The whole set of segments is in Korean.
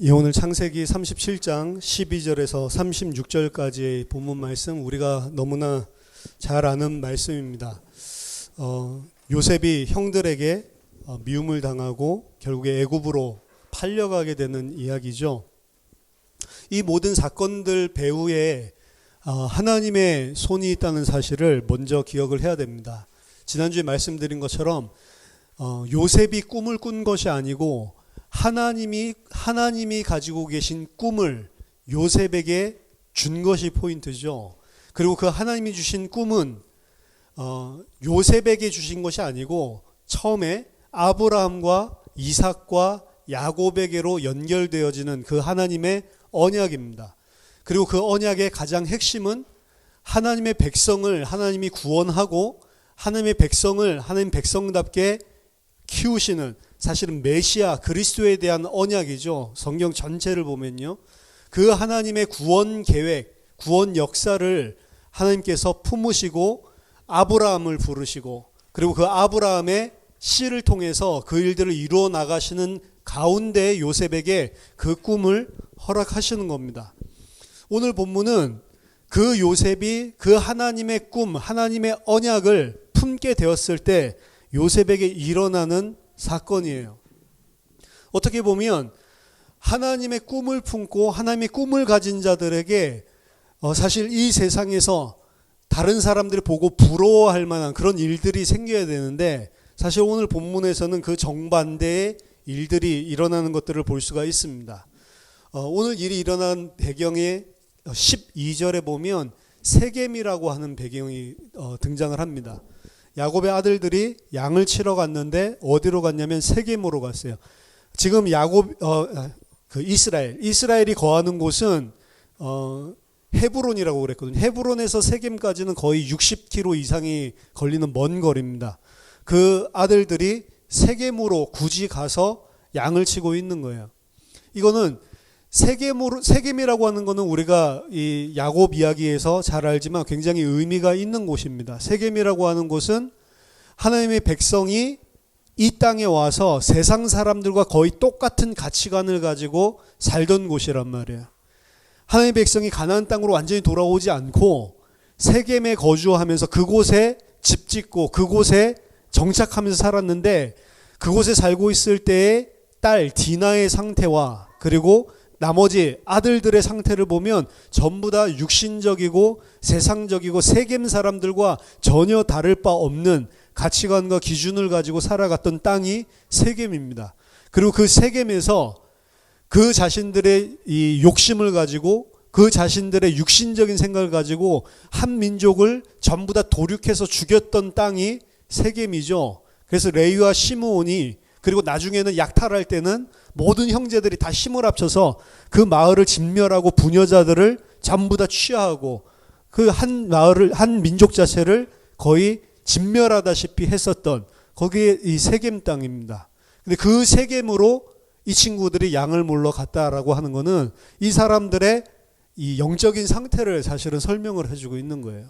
예, 오늘 창세기 37장 12절에서 36절까지의 본문 말씀 우리가 너무나 잘 아는 말씀입니다. 요셉이 형들에게 미움을 당하고 결국에 애굽으로 팔려가게 되는 이야기죠. 이 모든 사건들 배후에 하나님의 손이 있다는 사실을 먼저 기억을 해야 됩니다. 지난주에 말씀드린 것처럼 요셉이 꿈을 꾼 것이 아니고 하나님이 가지고 계신 꿈을 요셉에게 준 것이 포인트죠. 그리고 그 하나님이 주신 꿈은 요셉에게 주신 것이 아니고 처음에 아브라함과 이삭과 야곱에게로 연결되어지는 그 하나님의 언약입니다. 그리고 그 언약의 가장 핵심은 하나님의 백성을 하나님이 구원하고 하나님의 백성을 하나님 백성답게 키우시는, 사실은 메시아 그리스도에 대한 언약이죠. 성경 전체를 보면요, 그 하나님의 구원 계획, 구원 역사를 하나님께서 품으시고 아브라함을 부르시고, 그리고 그 아브라함의 씨를 통해서 그 일들을 이루어 나가시는 가운데 요셉에게 그 꿈을 허락하시는 겁니다. 오늘 본문은 그 요셉이 그 하나님의 꿈, 하나님의 언약을 품게 되었을 때 요셉에게 일어나는 사건이에요. 어떻게 보면 하나님의 꿈을 품고 하나님의 꿈을 가진 자들에게 사실 이 세상에서 다른 사람들이 보고 부러워할 만한 그런 일들이 생겨야 되는데, 사실 오늘 본문에서는 그 정반대의 일들이 일어나는 것들을 볼 수가 있습니다. 오늘 일이 일어난 배경에 12절에 보면 세겜이라고 하는 배경이 등장을 합니다. 야곱의 아들들이 양을 치러 갔는데 어디로 갔냐면 세겜으로 갔어요. 지금 이스라엘이 거하는 곳은 헤브론이라고 그랬거든요. 헤브론에서 세겜까지는 거의 60km 이상이 걸리는 먼 거리입니다. 그 아들들이 세겜으로 굳이 가서 양을 치고 있는 거예요. 이거는 세겜이라고 하는 것은 우리가 이 야곱 이야기에서 잘 알지만 굉장히 의미가 있는 곳입니다. 세겜이라고 하는 곳은 하나님의 백성이 이 땅에 와서 세상 사람들과 거의 똑같은 가치관을 가지고 살던 곳이란 말이에요. 하나님의 백성이 가나안 땅으로 완전히 돌아오지 않고 세겜에 거주하면서 그곳에 집 짓고 그곳에 정착하면서 살았는데, 그곳에 살고 있을 때의 딸 디나의 상태와 그리고 나머지 아들들의 상태를 보면 전부 다 육신적이고 세상적이고 세겜 사람들과 전혀 다를 바 없는 가치관과 기준을 가지고 살아갔던 땅이 세겜입니다. 그리고 그 세겜에서 그 자신들의 이 욕심을 가지고 그 자신들의 육신적인 생각을 가지고 한 민족을 전부 다 도륙해서 죽였던 땅이 세겜이죠. 그래서 레위와 시므온이, 그리고 나중에는 약탈할 때는 모든 형제들이 다 힘을 합쳐서 그 마을을 진멸하고 부녀자들을 전부 다 취하하고 그 한 마을을, 한 민족 자체를 거의 진멸하다시피 했었던 거기에 이 세겜 땅입니다. 근데 그 세겜으로 이 친구들이 양을 몰러 갔다라고 하는 거는 이 사람들의 이 영적인 상태를 사실은 설명을 해주고 있는 거예요.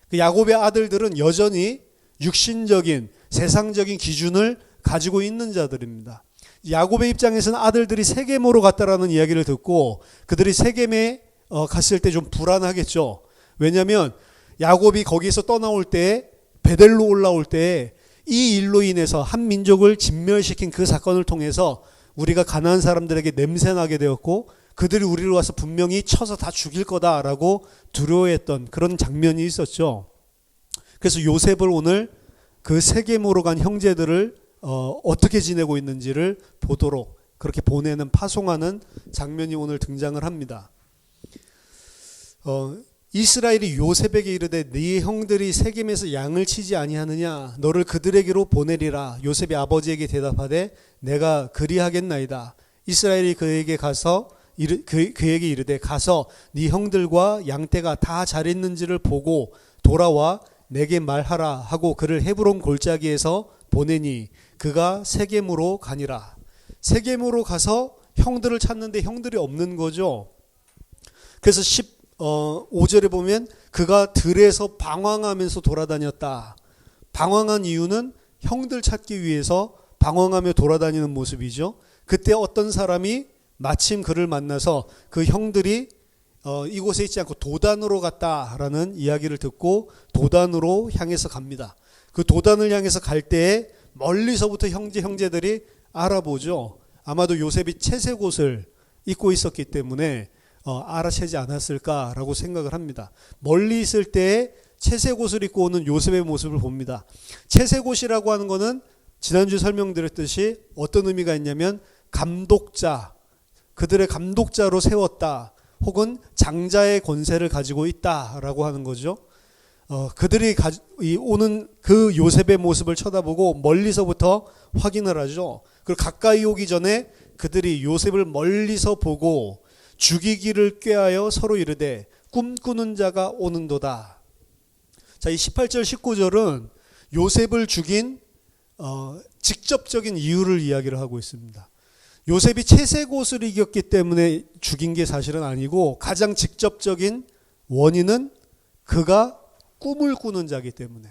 그 야곱의 아들들은 여전히 육신적인 세상적인 기준을 가지고 있는 자들입니다. 야곱의 입장에서는 아들들이 세겜으로 갔다라는 이야기를 듣고 그들이 세겜에 갔을 때 좀 불안하겠죠. 왜냐하면 야곱이 거기에서 떠나올 때, 베델로 올라올 때 이 일로 인해서 한 민족을 진멸시킨 그 사건을 통해서 우리가 가나안 사람들에게 냄새나게 되었고 그들이 우리를 와서 분명히 쳐서 다 죽일 거다라고 두려워했던 그런 장면이 있었죠. 그래서 요셉을 오늘 그 세겜으로 간 형제들을 어떻게 지내고 있는지를 보도록 그렇게 보내는, 파송하는 장면이 오늘 등장을 합니다. 이스라엘이 요셉에게 이르되 네 형들이 세겜에서 양을 치지 아니하느냐, 너를 그들에게로 보내리라. 요셉이 아버지에게 대답하되 내가 그리하겠나이다. 이스라엘이 그에게 이르되 가서 네 형들과 양떼가 다 잘 있는지를 보고 돌아와 내게 말하라 하고 그를 헤브론 골짜기에서 보내니 그가 세겜으로 가니라. 세겜으로 가서 형들을 찾는데 형들이 없는 거죠. 그래서 15절에 보면 그가 들에서 방황하면서 돌아다녔다. 방황한 이유는 형들 찾기 위해서 방황하며 돌아다니는 모습이죠. 그때 어떤 사람이 마침 그를 만나서 그 형들이 이곳에 있지 않고 도단으로 갔다라는 이야기를 듣고 도단으로 향해서 갑니다. 그 도단을 향해서 갈 때에 멀리서부터 형제들이 알아보죠. 아마도 요셉이 채색 옷을 입고 있었기 때문에 알아채지 않았을까라고 생각을 합니다. 멀리 있을 때에 채색 옷을 입고 오는 요셉의 모습을 봅니다. 채색 옷이라고 하는 것은 지난주 설명드렸듯이 어떤 의미가 있냐면 감독자, 그들의 감독자로 세웠다, 혹은 장자의 권세를 가지고 있다라고 하는 거죠. 그들이 오는 그 요셉의 모습을 쳐다보고 멀리서부터 확인을 하죠. 그리고 가까이 오기 전에 그들이 요셉을 멀리서 보고 죽이기를 꾀하여 서로 이르되 꿈꾸는 자가 오는도다. 자, 이 18절 19절은 요셉을 죽인 직접적인 이유를 이야기를 하고 있습니다. 요셉이 채색 옷을 입었기 때문에 죽인 게 사실은 아니고 가장 직접적인 원인은 그가 꿈을 꾸는 자이기 때문에,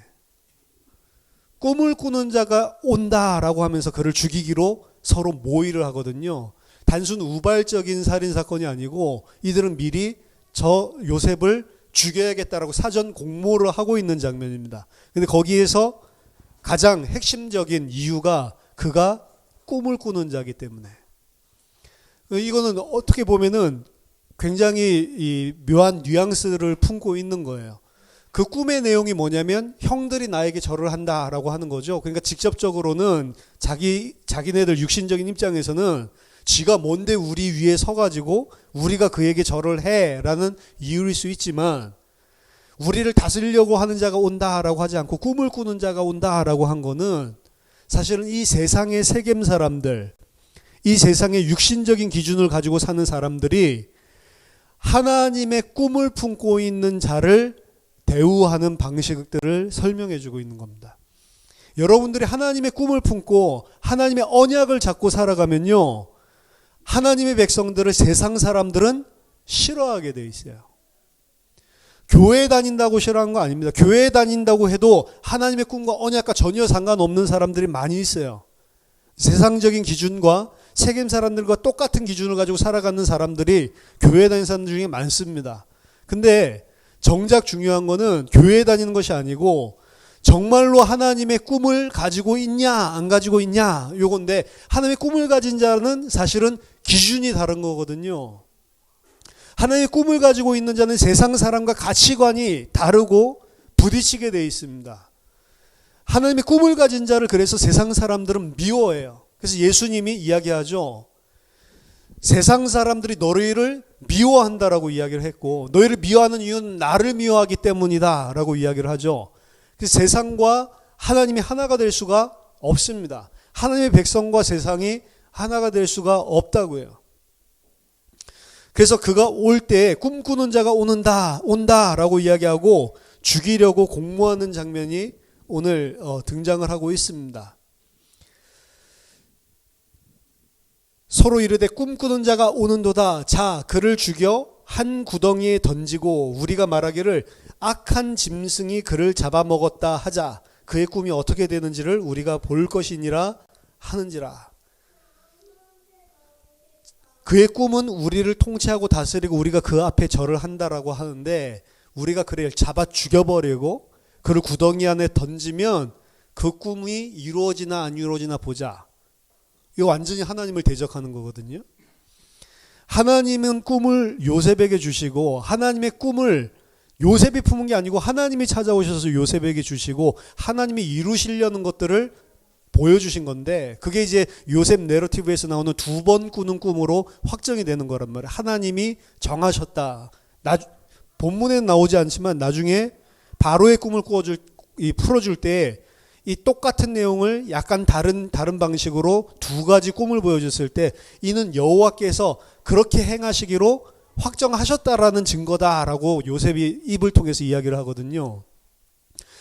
꿈을 꾸는 자가 온다라고 하면서 그를 죽이기로 서로 모의를 하거든요. 단순 우발적인 살인사건이 아니고 이들은 미리 저 요셉을 죽여야겠다라고 사전 공모를 하고 있는 장면입니다. 근데 거기에서 가장 핵심적인 이유가 그가 꿈을 꾸는 자이기 때문에, 이거는 어떻게 보면은 굉장히 이 묘한 뉘앙스를 품고 있는 거예요. 그 꿈의 내용이 뭐냐면 형들이 나에게 절을 한다라고 하는 거죠. 그러니까 직접적으로는 자기네들 육신적인 입장에서는 지가 뭔데 우리 위에 서가지고 우리가 그에게 절을 해라는 이유일 수 있지만, 우리를 다스리려고 하는 자가 온다라고 하지 않고 꿈을 꾸는 자가 온다라고 한 거는 사실은 이 세상의 세겜 사람들, 이 세상의 육신적인 기준을 가지고 사는 사람들이 하나님의 꿈을 품고 있는 자를 대우하는 방식들을 설명해 주고 있는 겁니다. 여러분들이 하나님의 꿈을 품고 하나님의 언약을 잡고 살아가면요, 하나님의 백성들을 세상 사람들은 싫어하게 돼 있어요. 교회 다닌다고 싫어하는 거 아닙니다. 교회 다닌다고 해도 하나님의 꿈과 언약과 전혀 상관없는 사람들이 많이 있어요. 세상적인 기준과 세겜 사람들과 똑같은 기준을 가지고 살아가는 사람들이 교회 다니는 사람들 중에 많습니다. 근데 정작 중요한 거는 교회 다니는 것이 아니고 정말로 하나님의 꿈을 가지고 있냐 안 가지고 있냐 요건데, 하나님의 꿈을 가진 자는 사실은 기준이 다른 거거든요. 하나님의 꿈을 가지고 있는 자는 세상 사람과 가치관이 다르고 부딪히게 돼 있습니다. 하나님의 꿈을 가진 자를 그래서 세상 사람들은 미워해요. 그래서 예수님이 이야기하죠. 세상 사람들이 너희를 미워한다라고 이야기를 했고, 너희를 미워하는 이유는 나를 미워하기 때문이다 라고 이야기를 하죠. 그래서 세상과 하나님이 하나가 될 수가 없습니다. 하나님의 백성과 세상이 하나가 될 수가 없다고요. 그래서 그가 올 때 꿈꾸는 자가 온다라고 이야기하고 죽이려고 공모하는 장면이 오늘 등장을 하고 있습니다. 서로 이르되 꿈꾸는 자가 오는도다. 자, 그를 죽여 한 구덩이에 던지고 우리가 말하기를 악한 짐승이 그를 잡아먹었다 하자. 그의 꿈이 어떻게 되는지를 우리가 볼 것이니라 하는지라. 그의 꿈은 우리를 통치하고 다스리고 우리가 그 앞에 절을 한다라고 하는데, 우리가 그를 잡아 죽여버리고 그를 구덩이 안에 던지면 그 꿈이 이루어지나 안 이루어지나 보자. 이거 완전히 하나님을 대적하는 거거든요. 하나님은 꿈을 요셉에게 주시고, 하나님의 꿈을 요셉이 품은 게 아니고 하나님이 찾아오셔서 요셉에게 주시고 하나님이 이루시려는 것들을 보여주신 건데, 그게 이제 요셉 내러티브에서 나오는 두 번 꾸는 꿈으로 확정이 되는 거란 말이에요. 하나님이 정하셨다. 본문에는 나오지 않지만 나중에 바로의 꿈을 풀어줄 때 이 똑같은 내용을 약간 다른 방식으로 두 가지 꿈을 보여줬을 때, 이는 여호와께서 그렇게 행하시기로 확정하셨다라는 증거다라고 요셉이 입을 통해서 이야기를 하거든요.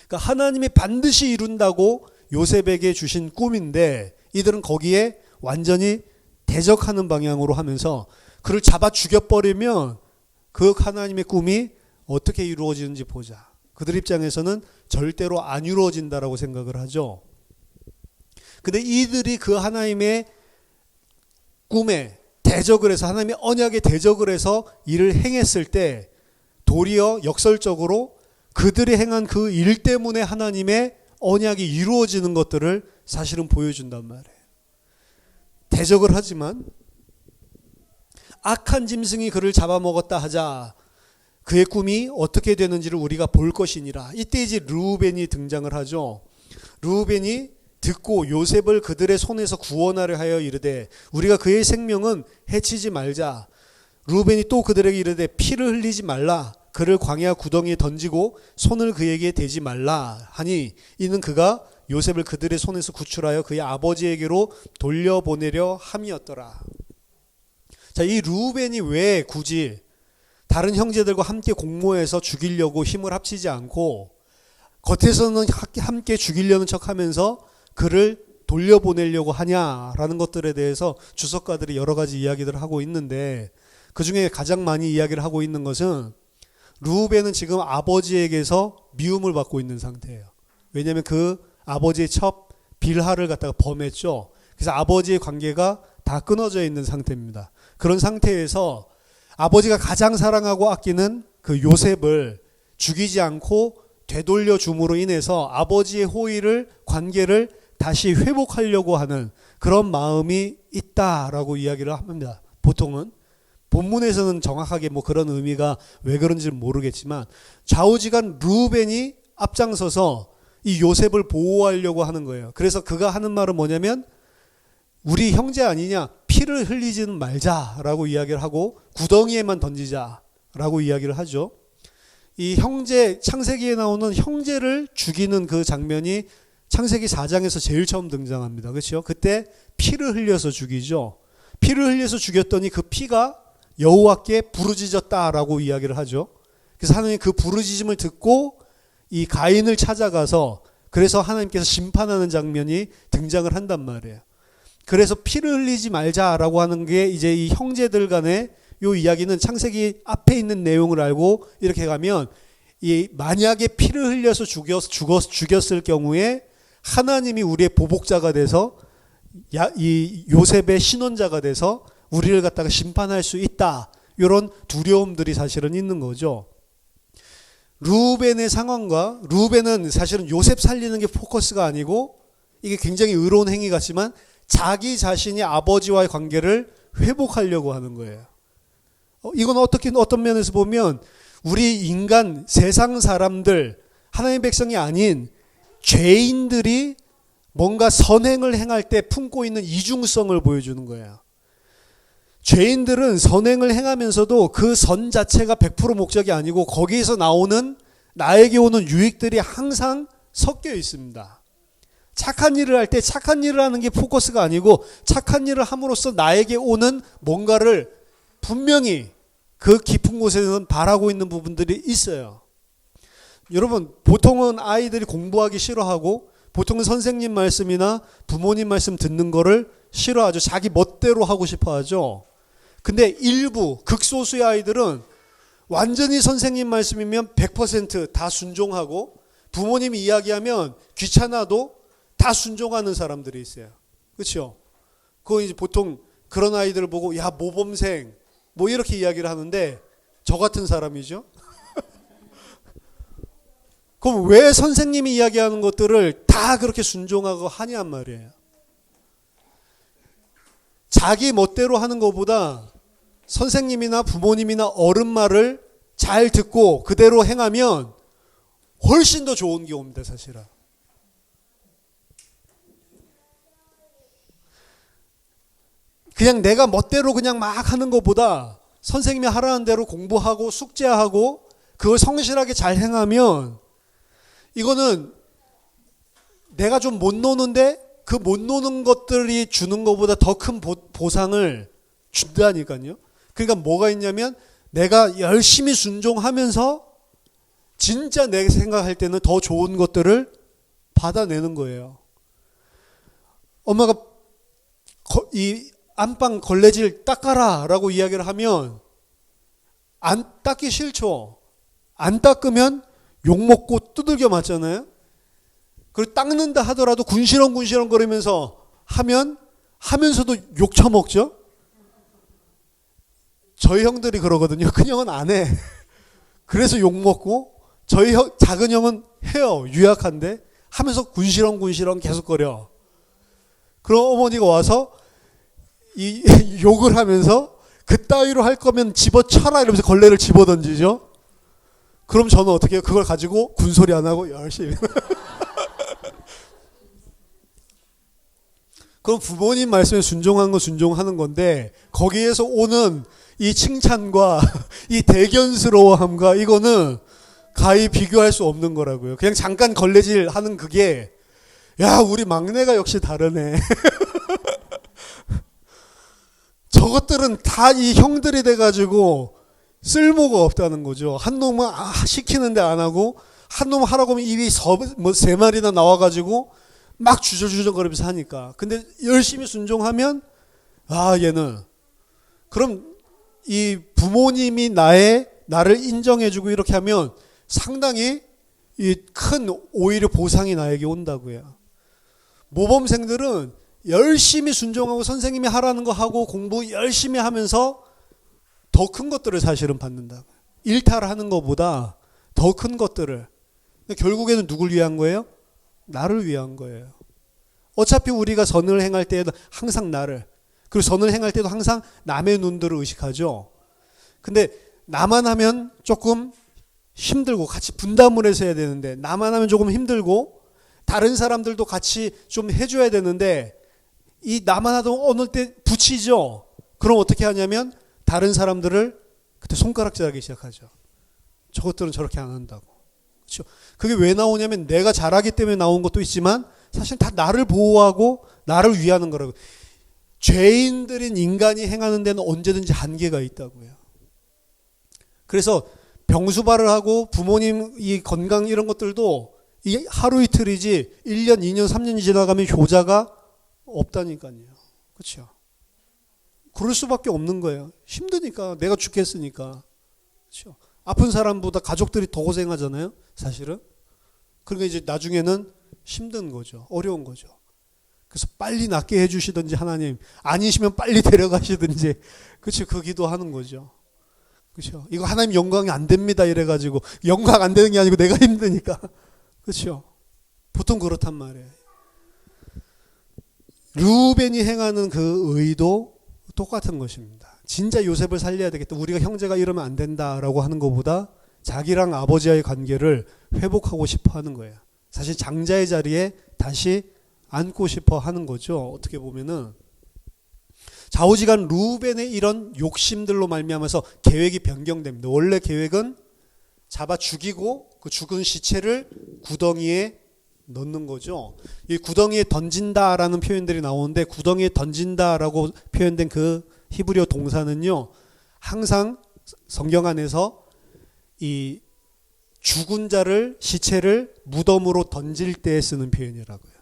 그러니까 하나님이 반드시 이룬다고 요셉에게 주신 꿈인데, 이들은 거기에 완전히 대적하는 방향으로 하면서 그를 잡아 죽여버리면 그 하나님의 꿈이 어떻게 이루어지는지 보자. 그들 입장에서는 절대로 안 이루어진다라고 생각을 하죠. 근데 이들이 그 하나님의 꿈에 대적을 해서 하나님의 언약에 대적을 해서 일을 행했을 때 도리어 역설적으로 그들이 행한 그 일 때문에 하나님의 언약이 이루어지는 것들을 사실은 보여준단 말이에요. 대적을 하지만 악한 짐승이 그를 잡아먹었다 하자 그의 꿈이 어떻게 되는지를 우리가 볼 것이니라. 이때 이제 르우벤이 등장을 하죠. 르우벤이 듣고 요셉을 그들의 손에서 구원하려 하여 이르되 우리가 그의 생명은 해치지 말자. 르우벤이 또 그들에게 이르되 피를 흘리지 말라. 그를 광야 구덩이에 던지고 손을 그에게 대지 말라 하니 이는 그가 요셉을 그들의 손에서 구출하여 그의 아버지에게로 돌려보내려 함이었더라. 자, 이 르우벤이 왜 굳이 다른 형제들과 함께 공모해서 죽이려고 힘을 합치지 않고 겉에서는 함께 죽이려는 척하면서 그를 돌려보내려고 하냐라는 것들에 대해서 주석가들이 여러 가지 이야기들을 하고 있는데 그중에 가장 많이 이야기를 하고 있는 것은 르우벤은 지금 아버지에게서 미움을 받고 있는 상태예요. 왜냐하면 그 아버지의 첩 빌하를 갖다가 범했죠. 그래서 아버지의 관계가 다 끊어져 있는 상태입니다. 그런 상태에서 아버지가 가장 사랑하고 아끼는 그 요셉을 죽이지 않고 되돌려 줌으로 인해서 아버지의 호의를 관계를 다시 회복하려고 하는 그런 마음이 있다라고 이야기를 합니다. 보통은 본문에서는 정확하게 뭐 그런 의미가 왜 그런지는 모르겠지만 좌우지간 르우벤이 앞장서서 이 요셉을 보호하려고 하는 거예요. 그래서 그가 하는 말은 뭐냐면 우리 형제 아니냐, 피를 흘리지는 말자라고 이야기를 하고 구덩이에만 던지자라고 이야기를 하죠. 이 형제, 창세기에 나오는 형제를 죽이는 그 장면이 창세기 4장에서 제일 처음 등장합니다. 그렇죠? 그때 피를 흘려서 죽이죠. 피를 흘려서 죽였더니 그 피가 여호와께 부르짖었다라고 이야기를 하죠. 그래서 하나님 그 부르짖음을 듣고 이 가인을 찾아가서 그래서 하나님께서 심판하는 장면이 등장을 한단 말이에요. 그래서 피를 흘리지 말자라고 하는 게 이제 이 형제들 간의 요 이야기는 창세기 앞에 있는 내용을 알고 이렇게 가면 이 만약에 피를 흘려서 죽였을 경우에 하나님이 우리의 보복자가 돼서 이 요셉의 신원자가 돼서 우리를 갖다가 심판할 수 있다. 이런 두려움들이 사실은 있는 거죠. 르우벤의 상황과 르우벤은 사실은 요셉 살리는 게 포커스가 아니고 이게 굉장히 의로운 행위 같지만 자기 자신이 아버지와의 관계를 회복하려고 하는 거예요. 이건 어떤 면에서 보면 우리 인간 세상 사람들 하나님의 백성이 아닌 죄인들이 뭔가 선행을 행할 때 품고 있는 이중성을 보여주는 거예요. 죄인들은 선행을 행하면서도 그 선 자체가 100% 목적이 아니고 거기에서 나오는 나에게 오는 유익들이 항상 섞여 있습니다. 착한 일을 할 때 착한 일을 하는 게 포커스가 아니고 착한 일을 함으로써 나에게 오는 뭔가를 분명히 그 깊은 곳에는 바라고 있는 부분들이 있어요. 여러분, 보통은 아이들이 공부하기 싫어하고 보통은 선생님 말씀이나 부모님 말씀 듣는 거를 싫어하죠. 자기 멋대로 하고 싶어 하죠. 근데 일부 극소수의 아이들은 완전히 선생님 말씀이면 100% 다 순종하고 부모님이 이야기하면 귀찮아도 다 순종하는 사람들이 있어요. 그렇죠? 그거 이제 보통 그런 아이들을 보고 야 모범생 뭐 이렇게 이야기를 하는데 저 같은 사람이죠. 그럼 왜 선생님이 이야기하는 것들을 다 그렇게 순종하고 하냔 말이에요. 자기 멋대로 하는 것보다 선생님이나 부모님이나 어른 말을 잘 듣고 그대로 행하면 훨씬 더 좋은 게 옵니다, 사실은. 그냥 내가 멋대로 그냥 막 하는 것보다 선생님이 하라는 대로 공부하고 숙제하고 그걸 성실하게 잘 행하면 이거는 내가 좀 못 노는데 그 못 노는 것들이 주는 것보다 더 큰 보상을 준다니까요. 그러니까 뭐가 있냐면 내가 열심히 순종하면서 진짜 내가 생각할 때는 더 좋은 것들을 받아내는 거예요. 엄마가 이 안방 걸레질 닦아라 라고 이야기를 하면 안 닦기 싫죠. 안 닦으면 욕먹고 두들겨 맞잖아요. 그리고 닦는다 하더라도 군시렁 거리면서 하면서도 욕 처먹죠. 저희 형들이 그러거든요. 큰 형은 안 해. 그래서 욕먹고 저희 작은 형은 해요. 유약한데 하면서 군시렁 계속거려. 그럼 어머니가 와서 이 욕을 하면서 그따위로 할 거면 집어쳐라 이러면서 걸레를 집어던지죠. 그럼 저는 어떻게 해요? 그걸 가지고 군소리 안 하고 열심히. 그럼 부모님 말씀에 순종한 거 순종하는 건데 거기에서 오는 이 칭찬과 이 대견스러워함과 이거는 가히 비교할 수 없는 거라고요. 그냥 잠깐 걸레질 하는 그게 야 우리 막내가 역시 다르네. 저것들은 다 이 형들이 돼가지고 쓸모가 없다는 거죠. 한 놈은 시키는데 안 하고 한 놈 하라고 하면 입이 세 마리나 나와가지고 막 주저주저거리면서 하니까. 근데 열심히 순종하면 얘는 그럼 이 부모님이 나를 인정해주고 이렇게 하면 상당히 이 큰 오히려 보상이 나에게 온다고요. 모범생들은 열심히 순종하고 선생님이 하라는 거 하고 공부 열심히 하면서 더 큰 것들을 사실은 받는다고요. 일탈하는 것보다 더 큰 것들을. 결국에는 누굴 위한 거예요? 나를 위한 거예요. 어차피 우리가 선을 행할 때에도 항상 나를, 그리고 선을 행할 때도 항상 남의 눈들을 의식하죠. 근데 나만 하면 조금 힘들고 같이 분담을 해서 해야 되는데 나만 하면 조금 힘들고 다른 사람들도 같이 좀 해줘야 되는데 이 나만 하던 어느 때 붙이죠. 그럼 어떻게 하냐면 다른 사람들을 그때 손가락질하기 시작하죠. 저것들은 저렇게 안 한다고. 그렇죠? 그게 왜 나오냐면 내가 잘하기 때문에 나온 것도 있지만 사실 다 나를 보호하고 나를 위하는 거라고. 죄인들인 인간이 행하는 데는 언제든지 한계가 있다고요. 그래서 병수발을 하고 부모님 이 건강 이런 것들도 이 하루 이틀이지 1년, 2년, 3년이 지나가면 효자가 없다니까요. 그렇죠? 그럴 수밖에 없는 거예요. 힘드니까 내가 죽겠으니까. 그렇죠? 아픈 사람보다 가족들이 더 고생하잖아요. 사실은. 그러니까 이제 나중에는 힘든 거죠. 어려운 거죠. 그래서 빨리 낫게 해주시든지 하나님 아니시면 빨리 데려가시든지 그렇죠. 그 기도하는 거죠. 그렇죠. 이거 하나님 영광이 안 됩니다 이래가지고 영광 안 되는 게 아니고 내가 힘드니까 그렇죠. 보통 그렇단 말이에요. 르우벤이 행하는 그 의도 똑같은 것입니다. 진짜 요셉을 살려야 되겠다. 우리가 형제가 이러면 안 된다라고 하는 것보다 자기랑 아버지와의 관계를 회복하고 싶어 하는 거예요. 사실 장자의 자리에 다시 앉고 싶어 하는 거죠. 어떻게 보면은 좌우지간 르우벤의 이런 욕심들로 말미암아서 계획이 변경됩니다. 원래 계획은 잡아 죽이고 그 죽은 시체를 구덩이에 넣는 거죠. 이 구덩이에 던진다라는 표현들이 나오는데 구덩이에 던진다라고 표현된 그 히브리어 동사는요. 항상 성경 안에서 이 죽은 자를 시체를 무덤으로 던질 때 쓰는 표현이라고요.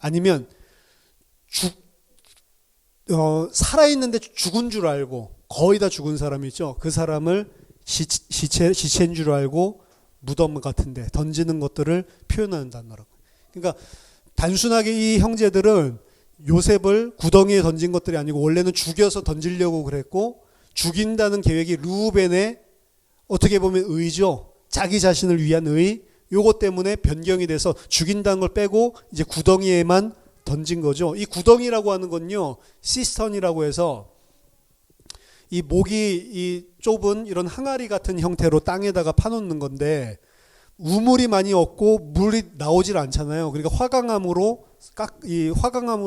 아니면 살아있는데 죽은 줄 알고 거의 다 죽은 사람이 있죠. 그 사람을 시체인 줄 알고 무덤 같은데 던지는 것들을 표현하는 단어라고. 그러니까 단순하게 이 형제들은 요셉을 구덩이에 던진 것들이 아니고 원래는 죽여서 던지려고 그랬고 죽인다는 계획이 르우벤의 어떻게 보면 의죠. 자기 자신을 위한 의. 요것 때문에 변경이 돼서 죽인다는 걸 빼고 이제 구덩이에만 던진 거죠. 이 구덩이라고 하는 건요. 시스턴이라고 해서 이 목이 이 좁은 이런 항아리 같은 형태로 땅에다가 파놓는 건데 우물이 많이 없고 물이 나오질 않잖아요. 그러니까 화강암으로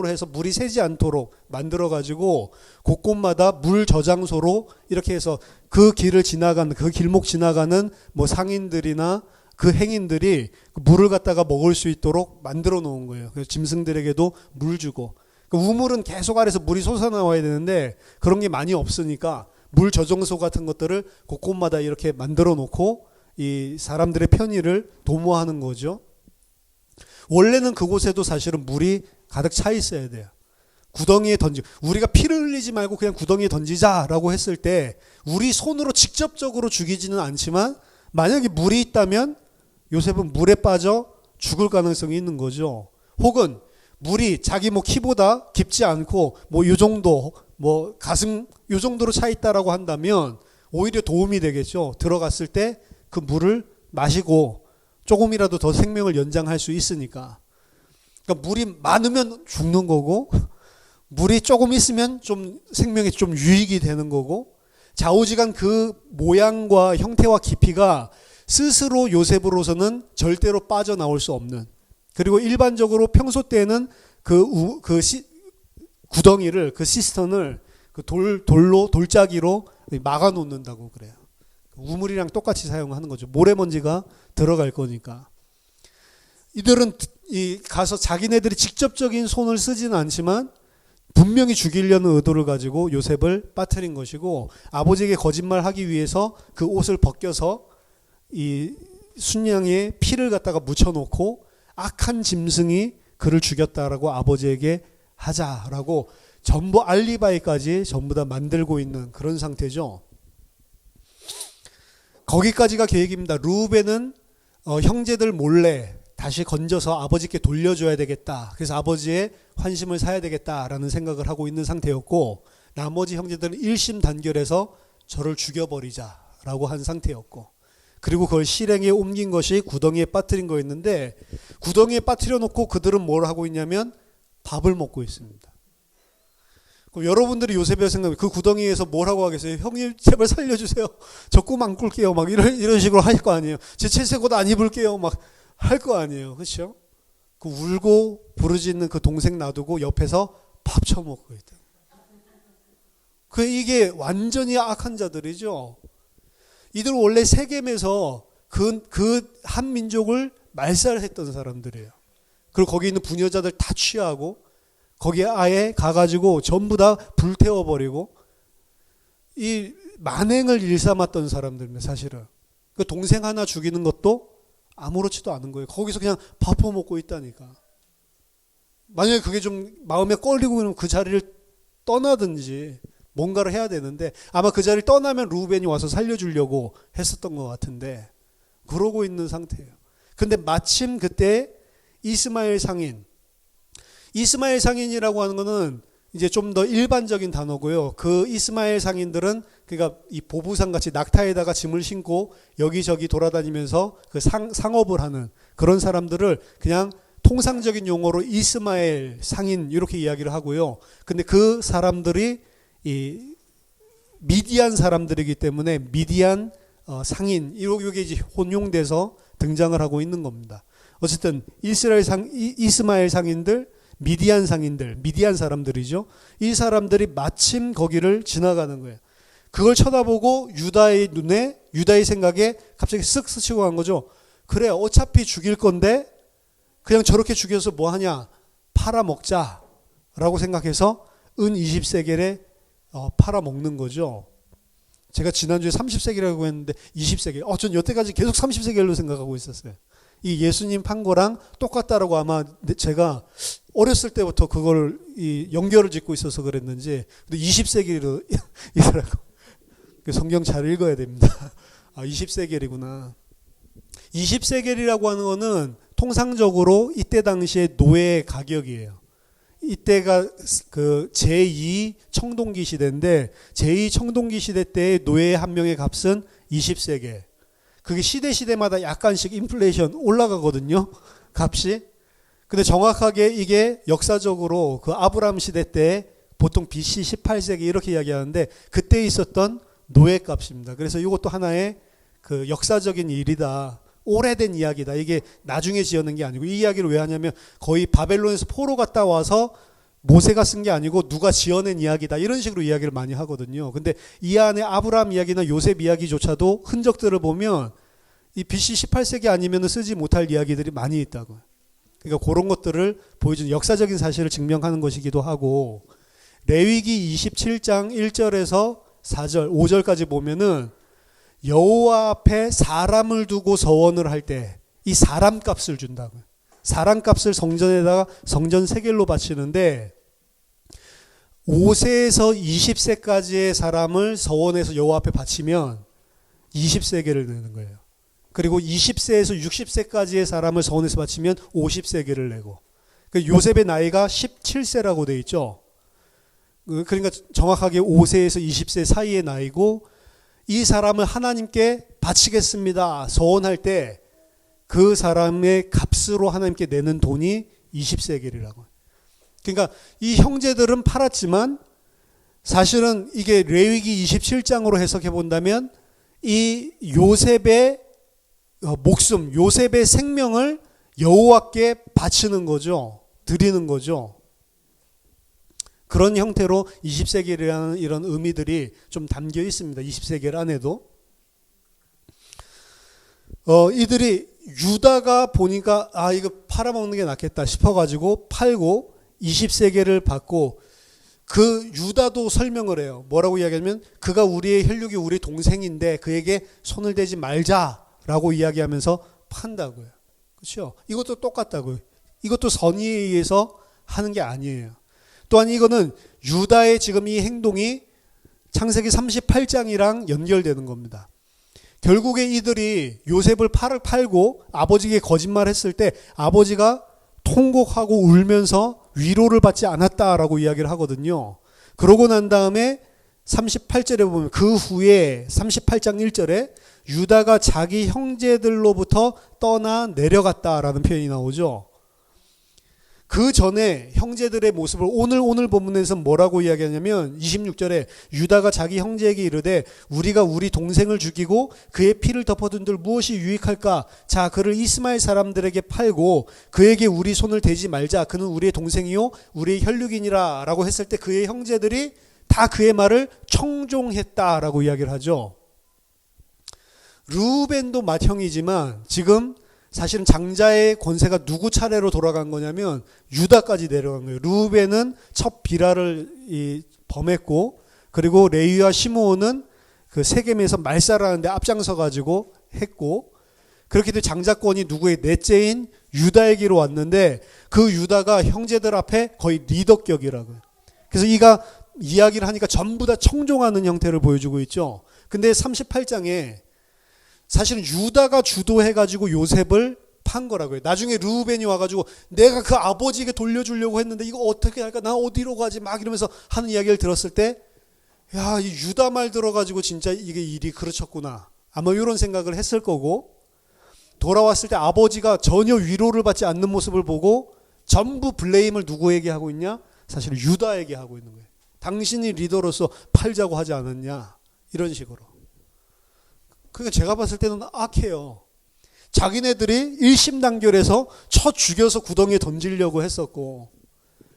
해서 물이 새지 않도록 만들어 가지고 곳곳마다 물 저장소로 이렇게 해서 그 길을 지나가는 그 길목 지나가는 뭐 상인들이나 그 행인들이 물을 갖다가 먹을 수 있도록 만들어 놓은 거예요. 그래서 짐승들에게도 물 주고. 그러니까 우물은 계속 아래서 물이 솟아나와야 되는데 그런 게 많이 없으니까 물 저장소 같은 것들을 곳곳마다 이렇게 만들어 놓고 이 사람들의 편의를 도모하는 거죠. 원래는 그곳에도 사실은 물이 가득 차 있어야 돼요. 구덩이에 우리가 피를 흘리지 말고 그냥 구덩이에 던지자라고 했을 때 우리 손으로 직접적으로 죽이지는 않지만 만약에 물이 있다면 요셉은 물에 빠져 죽을 가능성이 있는 거죠. 혹은 물이 자기 키보다 깊지 않고 이 정도 뭐 가슴 요 정도로 차 있다라고 한다면 오히려 도움이 되겠죠. 들어갔을 때 그 물을 마시고 조금이라도 더 생명을 연장할 수 있으니까. 그러니까 물이 많으면 죽는 거고 물이 조금 있으면 좀 생명에 좀 유익이 되는 거고, 좌우지간 그 모양과 형태와 깊이가 스스로 요셉으로서는 절대로 빠져나올 수 없는, 그리고 일반적으로 평소 때는 구덩이를, 그 시스턴을 그 돌짜기로 막아 놓는다고 그래요. 우물이랑 똑같이 사용하는 거죠. 모래먼지가 들어갈 거니까. 이들은 가서 자기네들이 직접적인 손을 쓰지는 않지만 분명히 죽이려는 의도를 가지고 요셉을 빠뜨린 것이고, 아버지에게 거짓말하기 위해서 그 옷을 벗겨서 이 순양의 피를 갖다가 묻혀놓고 악한 짐승이 그를 죽였다라고 아버지에게 하자라고 전부 알리바이까지 전부 다 만들고 있는 그런 상태죠. 거기까지가 계획입니다. 르우벤은 형제들 몰래 다시 건져서 아버지께 돌려줘야 되겠다. 그래서 아버지의 환심을 사야 되겠다라는 생각을 하고 있는 상태였고, 나머지 형제들은 일심단결해서 저를 죽여버리자라고 한 상태였고, 그리고 그걸 실행에 옮긴 것이 구덩이에 빠뜨린 거였는데, 구덩이에 빠뜨려 놓고 그들은 뭘 하고 있냐면 밥을 먹고 있습니다. 그럼 여러분들이 요셉의 생각에 그 구덩이에서 뭘 하고 하겠어요? 형님 제발 살려주세요. 저 꿈 안 꿀게요. 막 이런 식으로 할 거 아니에요. 제 채색 옷 안 입을게요. 막 할 거 아니에요. 그렇죠? 그 울고 부르짖는 그 동생 놔두고 옆에서 밥 처먹고 있다. 이게 완전히 악한 자들이죠. 이들 원래 세겜에서 그 한 민족을 말살했던 사람들이에요. 그리고 거기 있는 부녀자들 다 취하고 거기에 아예 가가지고 전부 다 불태워버리고 이 만행을 일삼았던 사람들입니다. 사실은 그 동생 하나 죽이는 것도 아무렇지도 않은 거예요. 거기서 그냥 밥 퍼먹고 있다니까. 만약에 그게 좀 마음에 꺼리고 그러면 그 자리를 떠나든지 뭔가를 해야 되는데, 아마 그 자리를 떠나면 르우벤이 와서 살려주려고 했었던 것 같은데 그러고 있는 상태예요. 근데 마침 그때 이스마엘 상인이라고 하는 거는 이제 좀 더 일반적인 단어고요. 그 이스마엘 상인들은 그러니까 이 보부상 같이 낙타에다가 짐을 싣고 여기저기 돌아다니면서 그 상업을 하는 그런 사람들을 그냥 통상적인 용어로 이스마엘 상인 이렇게 이야기를 하고요. 근데 그 사람들이 이 미디안 사람들이기 때문에 미디안 상인 이게 이제 혼용돼서 등장을 하고 있는 겁니다. 어쨌든 이스마엘 상인들, 미디안 상인들, 미디안 사람들이죠. 이 사람들이 마침 거기를 지나가는 거예요. 그걸 쳐다보고 유다의 눈에, 유다의 생각에 갑자기 쓱 스치고 간 거죠. 그래, 어차피 죽일 건데 그냥 저렇게 죽여서 뭐 하냐, 팔아먹자라고 생각해서 은 20세겔에 팔아먹는 거죠. 제가 지난주에 30세겔이라고 했는데 20세겔. 전 여태까지 계속 30세겔로 생각하고 있었어요. 이 예수님 판 거랑 똑같다라고 아마 제가 어렸을 때부터 그걸 연결을 짓고 있어서 그랬는지 20세기로 이더라고. 성경 잘 읽어야 됩니다. 20세겔이구나. 20세겔이라고 하는 거는 통상적으로 이때 당시에 노예 가격이에요. 이때가 그 제2 청동기 시대인데, 제2 청동기 시대 때의 노예 한 명의 값은 20세겔. 그게 시대마다 약간씩 인플레이션 올라가거든요, 값이. 근데 정확하게 이게 역사적으로 그 아브라함 시대 때 보통 BC 18세기 이렇게 이야기하는데 그때 있었던 노예 값입니다. 그래서 이것도 하나의 그 역사적인 일이다. 오래된 이야기다. 이게 나중에 지어낸 게 아니고, 이 이야기를 왜 하냐면 거의 바벨론에서 포로 갔다 와서 모세가 쓴 게 아니고 누가 지어낸 이야기다. 이런 식으로 이야기를 많이 하거든요. 근데 이 안에 아브라함 이야기나 요셉 이야기조차도 흔적들을 보면 이 BC 18세기 아니면 쓰지 못할 이야기들이 많이 있다고요. 그러니까 그런 것들을 보여주는 역사적인 사실을 증명하는 것이기도 하고, 레위기 27장 1절에서 4절, 5절까지 보면은 여호와 앞에 사람을 두고 서원을 할 때 이 사람 값을 준다고요. 사람 값을 성전에다가 성전 세겔로 바치는데 5세에서 20세까지의 사람을 서원해서 여호와 앞에 바치면 20세겔을 내는 거예요. 그리고 20세에서 60세까지의 사람을 서원해서 바치면 50세겔을 내고, 요셉의 나이가 17세라고 돼 있죠. 그러니까 정확하게 5세에서 20세 사이의 나이고 이 사람을 하나님께 바치겠습니다. 서원할 때 그 사람의 값으로 하나님께 내는 돈이 20세겔이라고. 그러니까 이 형제들은 팔았지만 사실은 이게 레위기 27장으로 해석해 본다면 이 요셉의 목숨, 요셉의 생명을 여호와께 바치는 거죠. 드리는 거죠. 그런 형태로 20세겔이라는 이런 의미들이 좀 담겨 있습니다. 20세겔 안에도. 이들이 유다가 보니까 이거 팔아먹는 게 낫겠다 싶어가지고 팔고 20세겔을 받고 그 유다도 설명을 해요. 뭐라고 이야기하면 그가 우리의 혈육이 우리 동생인데 그에게 손을 대지 말자라고 이야기하면서 판다고요. 그렇죠? 이것도 똑같다고요. 이것도 선의에 의해서 하는 게 아니에요. 또한 이거는 유다의 지금 이 행동이 창세기 38장이랑 연결되는 겁니다. 결국에 이들이 요셉을 팔고 아버지에게 거짓말했을 때 아버지가 통곡하고 울면서 위로를 받지 않았다라고 이야기를 하거든요. 그러고 난 다음에 38절에 보면 그 후에 38장 1절에 유다가 자기 형제들로부터 떠나 내려갔다라는 표현이 나오죠. 그 전에 형제들의 모습을 오늘 본문에서 뭐라고 이야기하냐면 26절에 유다가 자기 형제에게 이르되 우리가 우리 동생을 죽이고 그의 피를 덮어둔들 무엇이 유익할까? 자, 그를 이스마엘 사람들에게 팔고 그에게 우리 손을 대지 말자. 그는 우리의 동생이요 우리의 혈육이니라 라고 했을 때 그의 형제들이 다 그의 말을 청종했다라고 이야기를 하죠. 르우벤도 맏형이지만 지금 사실은 장자의 권세가 누구 차례로 돌아간 거냐면 유다까지 내려간 거예요. 르우벤은 첫 비라를 범했고 그리고 레위와 시므온은 그 세겜에서 말살을 하는데 앞장서 가지고 했고 그렇게 해서 장자권이 누구의 넷째인 유다에게로 왔는데 그 유다가 형제들 앞에 거의 리더격이라고요. 그래서 이가 이야기를 하니까 전부 다 청종하는 형태를 보여주고 있죠. 근데 38장에 사실은 유다가 주도해가지고 요셉을 판 거라고요. 나중에 르우벤이 와가지고 내가 그 아버지에게 돌려주려고 했는데 이거 어떻게 할까? 나 어디로 가지? 막 이러면서 하는 이야기를 들었을 때 야, 이 유다 말 들어가지고 진짜 이게 일이 그르쳤구나. 아마 이런 생각을 했을 거고 돌아왔을 때 아버지가 전혀 위로를 받지 않는 모습을 보고 전부 블레임을 누구에게 하고 있냐? 사실 유다에게 하고 있는 거예요. 당신이 리더로서 팔자고 하지 않았냐? 이런 식으로. 그러니까 제가 봤을 때는 악해요. 자기네들이 일심단결해서 쳐 죽여서 구덩이에 던지려고 했었고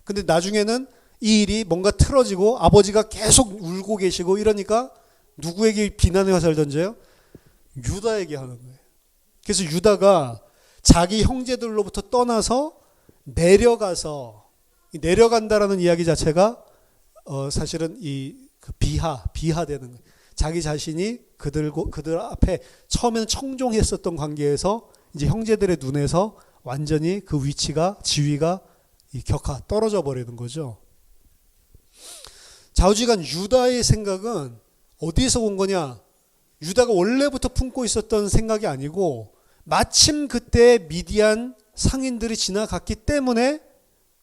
근데 나중에는 이 일이 뭔가 틀어지고 아버지가 계속 울고 계시고 이러니까 누구에게 비난의 화살을 던져요? 유다에게 하는 거예요. 그래서 유다가 자기 형제들로부터 떠나서 내려간다라는 이야기 자체가 사실은 이 비하되는 거예요. 자기 자신이 그들 앞에 처음에는 청종했었던 관계에서 이제 형제들의 눈에서 완전히 그 위치가 지위가 격하 떨어져 버리는 거죠. 좌우지간 유다의 생각은 어디에서 온 거냐? 유다가 원래부터 품고 있었던 생각이 아니고 마침 그때 미디안 상인들이 지나갔기 때문에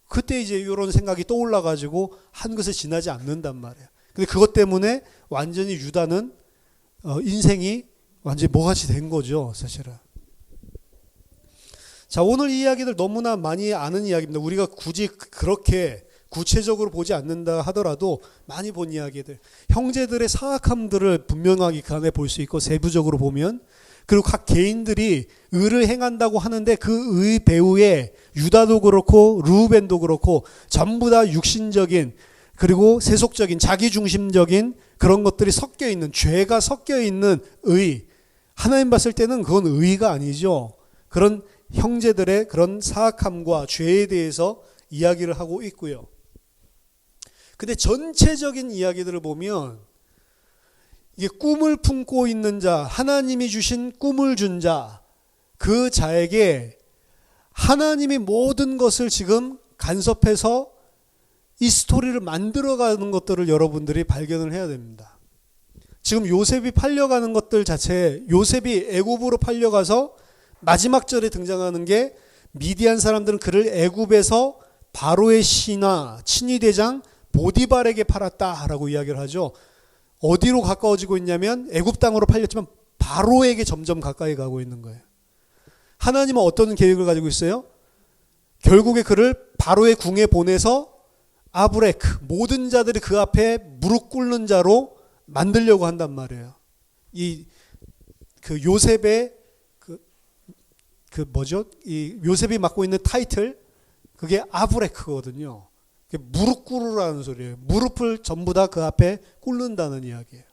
그때 이제 이런 생각이 떠올라 가지고 한 것을 지나지 않는단 말이에요. 근데 그것 때문에 완전히 유다는 인생이 완전히 뭐같이 된 거죠, 사실은. 자, 오늘 이 이야기들 너무나 많이 아는 이야기입니다. 우리가 굳이 그렇게 구체적으로 보지 않는다 하더라도 많이 본 이야기들. 형제들의 사악함들을 분명하게 그 안에 볼 수 있고 세부적으로 보면 그리고 각 개인들이 의를 행한다고 하는데 그 의 배후에 유다도 그렇고 르우벤도 그렇고 전부 다 육신적인 그리고 세속적인 자기중심적인 그런 것들이 섞여 있는 죄가 섞여 있는 의. 하나님 봤을 때는 그건 의가 아니죠. 그런 형제들의 그런 사악함과 죄에 대해서 이야기를 하고 있고요. 근데 전체적인 이야기들을 보면 이게 꿈을 품고 있는 자, 하나님이 주신 꿈을 준 자, 그 자에게 하나님이 모든 것을 지금 간섭해서 이 스토리를 만들어가는 것들을 여러분들이 발견을 해야 됩니다. 지금 요셉이 팔려가는 것들 자체, 요셉이 애굽으로 팔려가서 마지막 절에 등장하는 게 미디안 사람들은 그를 애굽에서 바로의 신하 친위대장 보디발에게 팔았다라고 이야기를 하죠. 어디로 가까워지고 있냐면 애굽 땅으로 팔렸지만 바로에게 점점 가까이 가고 있는 거예요. 하나님은 어떤 계획을 가지고 있어요? 결국에 그를 바로의 궁에 보내서 아브레크, 모든 자들이 그 앞에 무릎 꿇는 자로 만들려고 한단 말이에요. 그 요셉의 이 요셉이 맡고 있는 타이틀, 그게 아브레크거든요. 그게 무릎 꿇으라는 소리예요. 무릎을 전부 다 그 앞에 꿇는다는 이야기예요.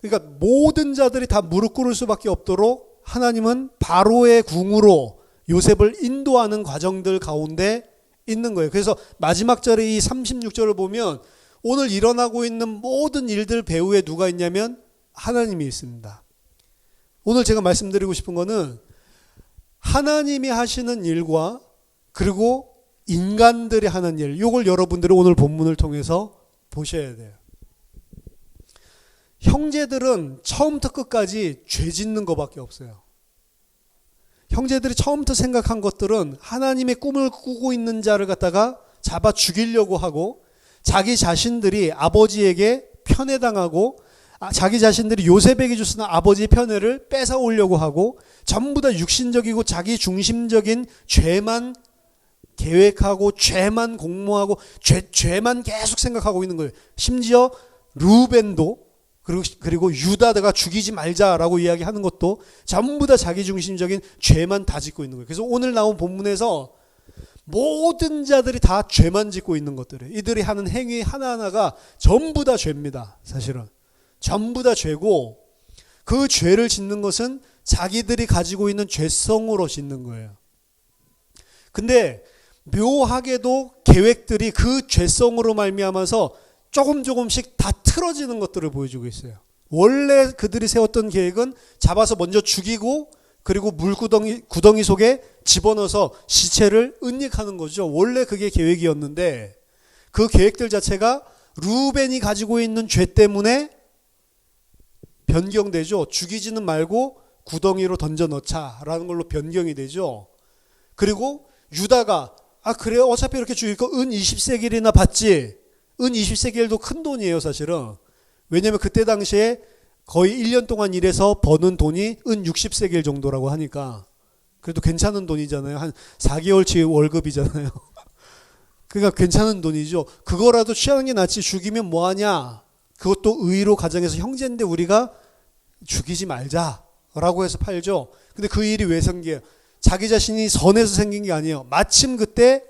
그러니까 모든 자들이 다 무릎 꿇을 수밖에 없도록 하나님은 바로의 궁으로 요셉을 인도하는 과정들 가운데 있는 거예요. 그래서 마지막 절에 이 36절을 보면 오늘 일어나고 있는 모든 일들 배후에 누가 있냐면 하나님이 있습니다. 오늘 제가 말씀드리고 싶은 거는 하나님이 하시는 일과 그리고 인간들이 하는 일, 이걸 여러분들이 오늘 본문을 통해서 보셔야 돼요. 형제들은 처음부터 끝까지 죄 짓는 것밖에 없어요. 형제들이 처음부터 생각한 것들은 하나님의 꿈을 꾸고 있는 자를 갖다가 잡아 죽이려고 하고, 자기 자신들이 아버지에게 편애당하고, 자기 자신들이 요셉에게 줬으나 아버지의 편애를 뺏어오려고 하고, 전부 다 육신적이고 자기 중심적인 죄만 계획하고 죄만 공모하고 죄만 계속 생각하고 있는 거예요. 심지어 루벤도 그리고 유다가 죽이지 말자라고 이야기하는 것도 전부 다 자기 중심적인 죄만 다 짓고 있는 거예요. 그래서 오늘 나온 본문에서 모든 자들이 다 죄만 짓고 있는 것들이에요. 이들이 하는 행위 하나하나가 전부 다 죄입니다. 사실은 전부 다 죄고, 그 죄를 짓는 것은 자기들이 가지고 있는 죄성으로 짓는 거예요. 근데 묘하게도 계획들이 그 죄성으로 말미암아서 조금씩 다 틀어지는 것들을 보여주고 있어요. 원래 그들이 세웠던 계획은 잡아서 먼저 죽이고, 그리고 구덩이 속에 집어넣어서 시체를 은닉하는 거죠. 원래 그게 계획이었는데, 그 계획들 자체가 루벤이 가지고 있는 죄 때문에 변경되죠. 죽이지는 말고 구덩이로 던져 넣자라는 걸로 변경이 되죠. 그리고 유다가 그래요, 어차피 이렇게 죽일 거 은 20세겔이나 받지. 은 20세겔도 큰 돈이에요, 사실은. 왜냐하면 그때 당시에 거의 1년 동안 일해서 버는 돈이 은 60세겔 정도라고 하니까 그래도 괜찮은 돈이잖아요. 한 4개월치 월급이잖아요. 그러니까 괜찮은 돈이죠. 그거라도 취하는 게 낫지, 죽이면 뭐하냐. 그것도 의로 가정해서 형제인데 우리가 죽이지 말자라고 해서 팔죠. 근데 그 일이 왜 생겨요? 자기 자신이 선해서 생긴 게 아니에요. 마침 그때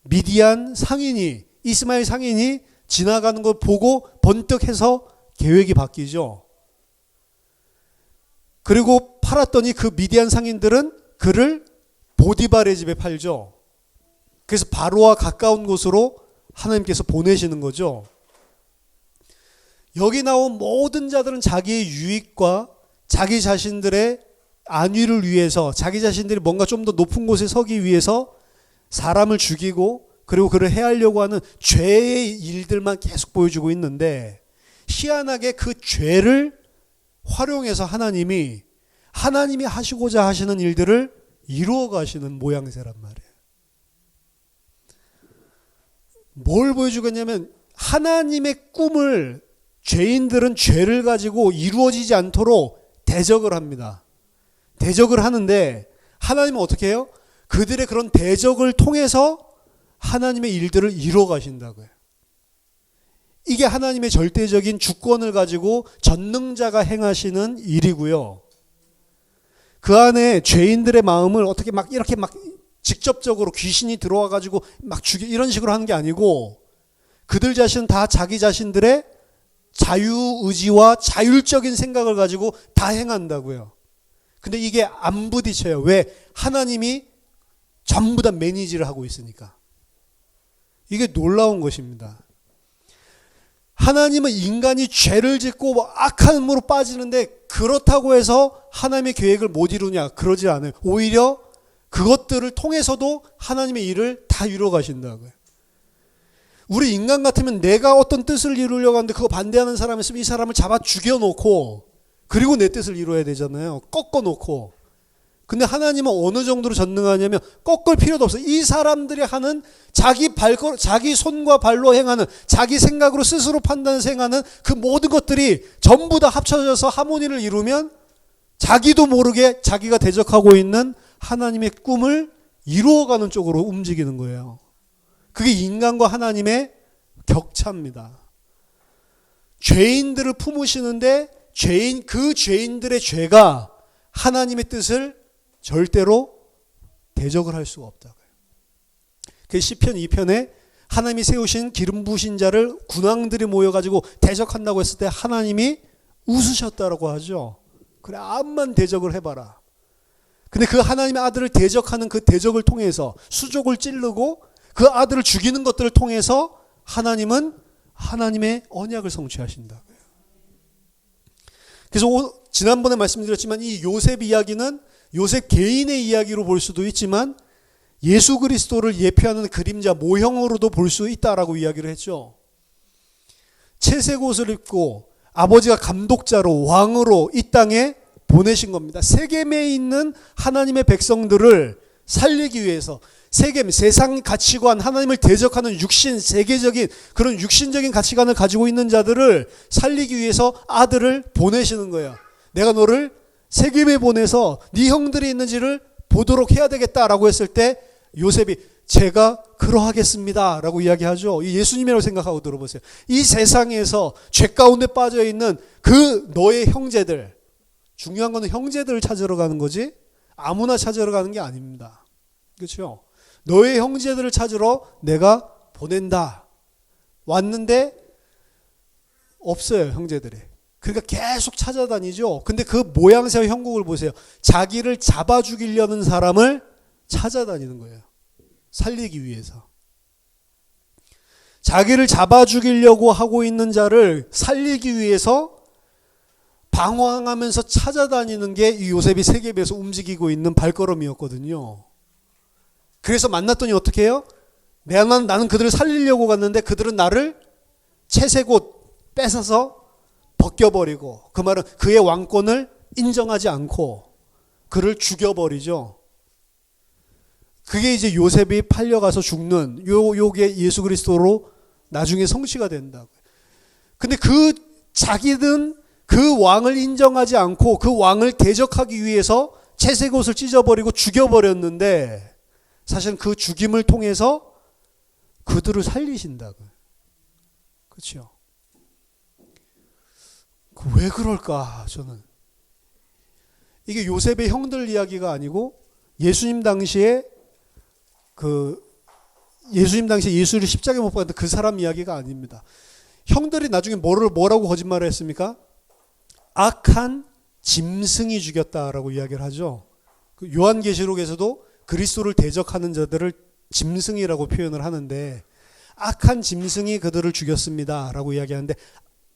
미디안 상인이, 이스마엘 상인이 지나가는 걸 보고 번뜩해서 계획이 바뀌죠. 그리고 팔았더니 그 미디안 상인들은 그를 보디발의 집에 팔죠. 그래서 바로와 가까운 곳으로 하나님께서 보내시는 거죠. 여기 나온 모든 자들은 자기의 유익과 자기 자신들의 안위를 위해서, 자기 자신들이 뭔가 좀 더 높은 곳에 서기 위해서 사람을 죽이고 그리고 그를 해하려고 하는 죄의 일들만 계속 보여주고 있는데, 희한하게 그 죄를 활용해서 하나님이 하시고자 하시는 일들을 이루어 가시는 모양새란 말이에요. 뭘 보여주겠냐면, 하나님의 꿈을 죄인들은 죄를 가지고 이루어지지 않도록 대적을 합니다. 대적을 하는데 하나님은 어떻게 해요? 그들의 그런 대적을 통해서 하나님의 일들을 이루어 가신다고요. 이게 하나님의 절대적인 주권을 가지고 전능자가 행하시는 일이고요. 그 안에 죄인들의 마음을 어떻게 이렇게 직접적으로 귀신이 들어와 가지고 이런 식으로 하는 게 아니고, 그들 자신은 다 자기 자신들의 자유의지와 자율적인 생각을 가지고 다 행한다고요. 근데 이게 안 부딪혀요. 왜? 하나님이 전부 다 매니지를 하고 있으니까. 이게 놀라운 것입니다. 하나님은 인간이 죄를 짓고 악한 힘으로 빠지는데, 그렇다고 해서 하나님의 계획을 못 이루냐? 그러지 않아요. 오히려 그것들을 통해서도 하나님의 일을 다 이루어 가신다고요. 우리 인간 같으면 내가 어떤 뜻을 이루려고 하는데 그거 반대하는 사람이 있으면 이 사람을 잡아 죽여놓고 그리고 내 뜻을 이루어야 되잖아요. 꺾어놓고. 근데 하나님은 어느 정도로 전능하냐면 꺾을 필요도 없어요. 이 사람들이 하는 자기 손과 발로 행하는, 자기 생각으로 스스로 판단해서 행하는 그 모든 것들이 전부 다 합쳐져서 하모니를 이루면 자기도 모르게 자기가 대적하고 있는 하나님의 꿈을 이루어가는 쪽으로 움직이는 거예요. 그게 인간과 하나님의 격차입니다. 죄인들을 품으시는데 그 죄인들의 죄가 하나님의 뜻을 절대로 대적을 할 수가 없다고요. 그 시편 2편에 하나님이 세우신 기름 부으신 자를 군왕들이 모여가지고 대적한다고 했을 때 하나님이 웃으셨다라고 하죠. 그래, 암만 대적을 해봐라. 근데 그 하나님의 아들을 대적하는 그 대적을 통해서 수족을 찌르고 그 아들을 죽이는 것들을 통해서 하나님은 하나님의 언약을 성취하신다고요. 그래서 지난번에 말씀드렸지만 이 요셉 이야기는 요셉 개인의 이야기로 볼 수도 있지만 예수 그리스도를 예표하는 그림자 모형으로도 볼 수 있다라고 이야기를 했죠. 채색 옷을 입고 아버지가 감독자로 왕으로 이 땅에 보내신 겁니다. 세겜에 있는 하나님의 백성들을 살리기 위해서 세상 가치관, 하나님을 대적하는 세계적인 그런 육신적인 가치관을 가지고 있는 자들을 살리기 위해서 아들을 보내시는 거예요. 내가 너를 세겜에 보내서 네 형들이 있는지를 보도록 해야 되겠다라고 했을 때 요셉이 제가 그러하겠습니다 라고 이야기하죠. 이 예수님이라고 생각하고 들어보세요. 이 세상에서 죄 가운데 빠져있는 그 너의 형제들, 중요한 거는 형제들을 찾으러 가는 거지 아무나 찾으러 가는 게 아닙니다. 그렇죠? 너의 형제들을 찾으러 내가 보낸다. 왔는데 없어요, 형제들이. 그러니까 계속 찾아다니죠. 근데 그 모양새와 형국을 보세요. 자기를 잡아 죽이려는 사람을 찾아다니는 거예요. 살리기 위해서. 자기를 잡아 죽이려고 하고 있는 자를 살리기 위해서 방황하면서 찾아다니는 게 이 요셉이 세겜에서 움직이고 있는 발걸음이었거든요. 그래서 만났더니 어떻게 해요? 나는 그들을 살리려고 갔는데 그들은 나를 채색 옷 뺏어서 벗겨버리고, 그 말은 그의 왕권을 인정하지 않고 그를 죽여버리죠. 그게 이제 요셉이 팔려가서 죽는 요게 예수 그리스도로 나중에 성취가 된다고요. 근데 자기는 그 왕을 인정하지 않고 그 왕을 대적하기 위해서 채색 옷을 찢어버리고 죽여버렸는데 사실은 그 죽임을 통해서 그들을 살리신다고요. 그렇죠? 왜 그럴까 저는. 이게 요셉의 형들 이야기가 아니고 예수님 당시에 예수를 십자가에 못 박았던 그 사람 이야기가 아닙니다. 형들이 나중에 뭐라고 거짓말을 했습니까? 악한 짐승이 죽였다라고 이야기를 하죠. 요한계시록에서도 그리스도를 대적하는 자들을 짐승이라고 표현을 하는데 악한 짐승이 그들을 죽였습니다 라고 이야기하는데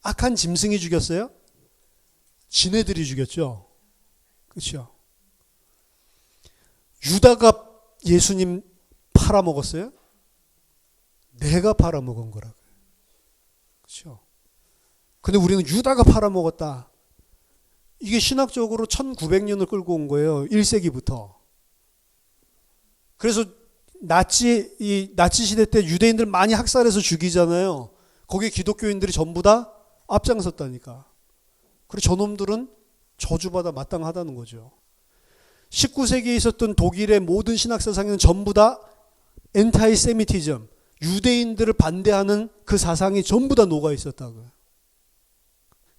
악한 짐승이 죽였어요? 지네들이 죽였죠. 그렇죠? 유다가 예수님 팔아먹었어요? 내가 팔아먹은 거라고요. 그렇죠? 근데 우리는 유다가 팔아먹었다. 이게 신학적으로 1900년을 끌고 온 거예요. 1세기부터. 그래서 나치 시대 때 유대인들 많이 학살해서 죽이잖아요. 거기에 기독교인들이 전부 다 앞장섰다니까. 그리고 저놈들은 저주받아 마땅하다는 거죠. 19세기에 있었던 독일의 모든 신학사상에는 전부 다 엔타이세미티즘, 유대인들을 반대하는 그 사상이 전부 다 녹아 있었다고요.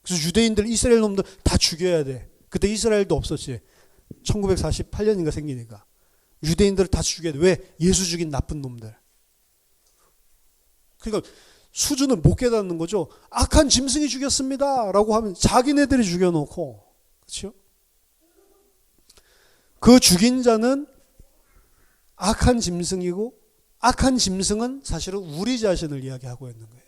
그래서 유대인들, 이스라엘 놈들 다 죽여야 돼. 그때 이스라엘도 없었지. 1948년인가 생기니까. 유대인들을 다 죽여야 돼. 왜? 예수 죽인 나쁜 놈들. 그러니까 수준을 못 깨닫는 거죠. 악한 짐승이 죽였습니다 라고 하면 자기네들이 죽여놓고, 그렇죠? 그 죽인 자는 악한 짐승이고, 악한 짐승은 사실은 우리 자신을 이야기하고 있는 거예요.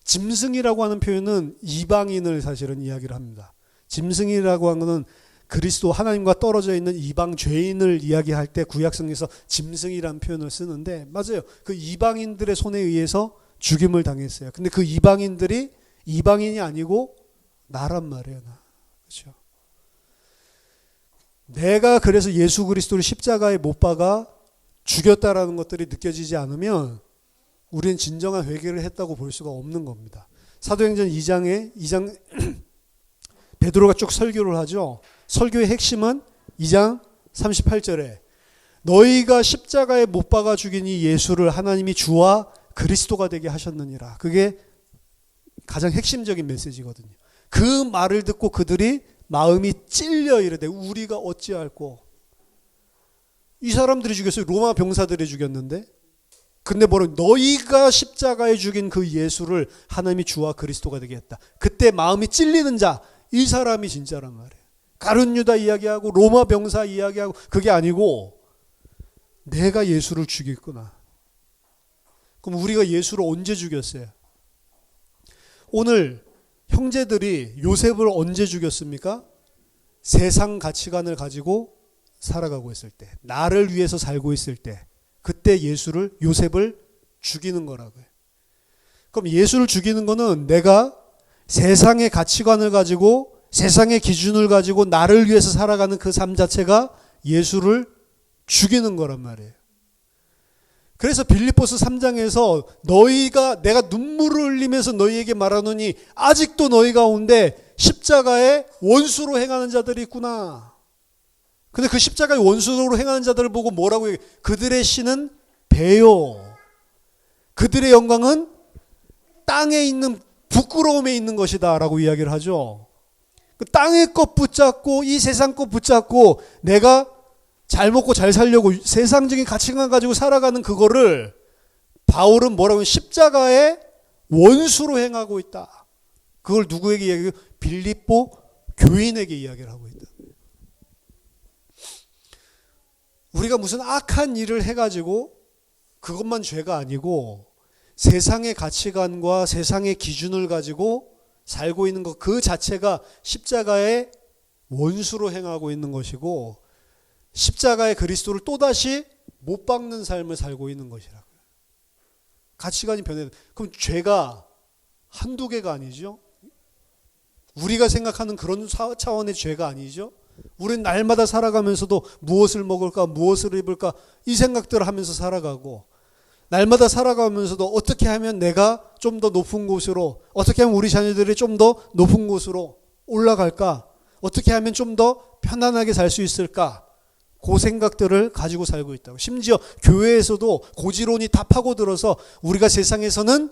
짐승이라고 하는 표현은 이방인을 사실은 이야기를 합니다. 짐승이라고 하는 것은 그리스도 하나님과 떨어져 있는 이방 죄인을 이야기할 때 구약성에서 짐승이라는 표현을 쓰는데 맞아요. 그 이방인들의 손에 의해서 죽임을 당했어요. 근데 그 이방인들이 이방인이 아니고 나란 말이에요. 나. 그렇죠? 내가 그래서 예수 그리스도를 십자가에 못 박아 죽였다라는 것들이 느껴지지 않으면 우리는 진정한 회개를 했다고 볼 수가 없는 겁니다. 사도행전 2장 베드로가 쭉 설교를 하죠. 설교의 핵심은 2장 38절에 너희가 십자가에 못 박아 죽인 이 예수를 하나님이 주와 그리스도가 되게 하셨느니라. 그게 가장 핵심적인 메시지거든요. 그 말을 듣고 그들이 마음이 찔려 이르되 우리가 어찌할꼬. 이 사람들이 죽였어요. 로마 병사들이 죽였는데. 근데 뭐라고 너희가 십자가에 죽인 그 예수를 하나님이 주와 그리스도가 되게 했다. 그때 마음이 찔리는 자, 이 사람이 진짜란 말이에요. 가룟 유다 이야기하고 로마 병사 이야기하고 그게 아니고 내가 예수를 죽였구나. 그럼 우리가 예수를 언제 죽였어요? 오늘 형제들이 요셉을 언제 죽였습니까? 세상 가치관을 가지고 살아가고 있을 때, 나를 위해서 살고 있을 때, 그때 요셉을 죽이는 거라고요. 그럼 예수를 죽이는 거는 내가 세상의 가치관을 가지고 세상의 기준을 가지고 나를 위해서 살아가는 그 삶 자체가 예수를 죽이는 거란 말이에요. 그래서 빌립보서 3장에서 내가 눈물을 흘리면서 너희에게 말하노니 아직도 너희 가운데 십자가의 원수로 행하는 자들이 있구나. 근데 그 십자가의 원수로 행하는 자들을 보고 뭐라고 얘기해요? 그들의 신은 배요. 그들의 영광은 땅에 있는 부끄러움에 있는 것이다 라고 이야기를 하죠. 그 땅의 것 붙잡고 이 세상 것 붙잡고 내가 잘 먹고 잘 살려고 세상적인 가치관 가지고 살아가는 그거를 바울은 뭐라고 해요? 십자가의 원수로 행하고 있다. 그걸 누구에게 이야기해요? 빌립보 교인에게 이야기를 하고 있다. 우리가 무슨 악한 일을 해가지고 그것만 죄가 아니고 세상의 가치관과 세상의 기준을 가지고 살고 있는 것 그 자체가 십자가의 원수로 행하고 있는 것이고 십자가의 그리스도를 또다시 못 박는 삶을 살고 있는 것이라고요. 가치관이 변해. 그럼 죄가 한두 개가 아니죠. 우리가 생각하는 그런 차원의 죄가 아니죠. 우리는 날마다 살아가면서도 무엇을 먹을까, 무엇을 입을까 이 생각들을 하면서 살아가고 날마다 살아가면서도 어떻게 하면 내가 좀 더 높은 곳으로, 어떻게 하면 우리 자녀들이 좀 더 높은 곳으로 올라갈까, 어떻게 하면 좀 더 편안하게 살 수 있을까, 그 생각들을 가지고 살고 있다고. 심지어 교회에서도 고지론이 다 파고들어서 우리가 세상에서는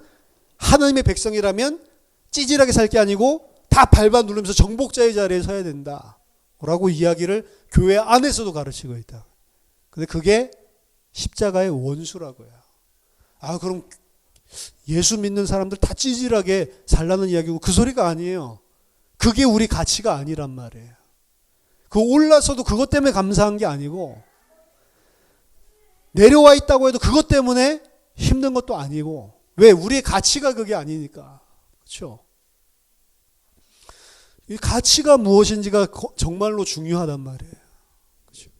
하나님의 백성이라면 찌질하게 살 게 아니고 다 밟아 누르면서 정복자의 자리에 서야 된다 라고 이야기를 교회 안에서도 가르치고 있다. 근데 그게 십자가의 원수라고요. 그럼 예수 믿는 사람들 다 찌질하게 살라는 이야기고 그 소리가 아니에요. 그게 우리 가치가 아니란 말이에요. 그 올라서도 그것 때문에 감사한 게 아니고 내려와 있다고 해도 그것 때문에 힘든 것도 아니고. 왜? 우리의 가치가 그게 아니니까. 그렇죠? 이 가치가 무엇인지가 정말로 중요하단 말이에요. 그렇죠?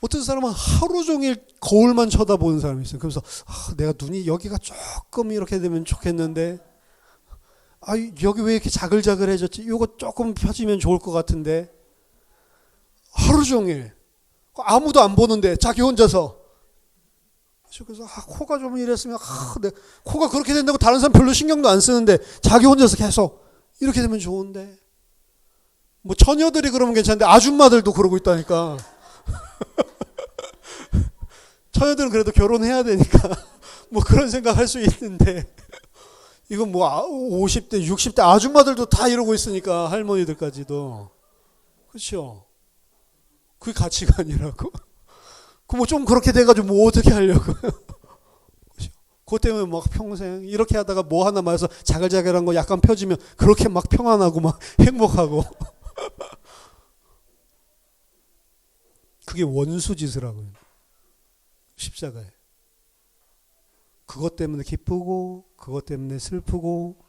어떤 사람은 하루 종일 거울만 쳐다보는 사람이 있어요. 그래서 내가 눈이 여기가 조금 이렇게 되면 좋겠는데 여기 왜 이렇게 자글자글해졌지? 이거 조금 펴지면 좋을 것 같은데. 하루 종일 아무도 안 보는데 자기 혼자서. 그래서 코가 좀 이랬으면 코가 그렇게 된다고 다른 사람 별로 신경도 안 쓰는데 자기 혼자서 계속 이렇게 되면 좋은데. 뭐 처녀들이 그러면 괜찮은데 아줌마들도 그러고 있다니까. 처녀들은 그래도 결혼해야 되니까 뭐 그런 생각할 수 있는데 이건 뭐 50대 60대 아줌마들도 다 이러고 있으니까 할머니들까지도. 그렇죠? 그게 가치가 아니라고. 그 뭐 좀 그렇게 돼가지고 뭐 어떻게 하려고. 그렇죠? 그것 때문에 막 평생 이렇게 하다가 뭐 하나 맞아서 자글자글한 거 약간 펴지면 그렇게 막 평안하고 막 행복하고. 그게 원수짓을 하고요. 십자가에. 그것 때문에 기쁘고 그것 때문에 슬프고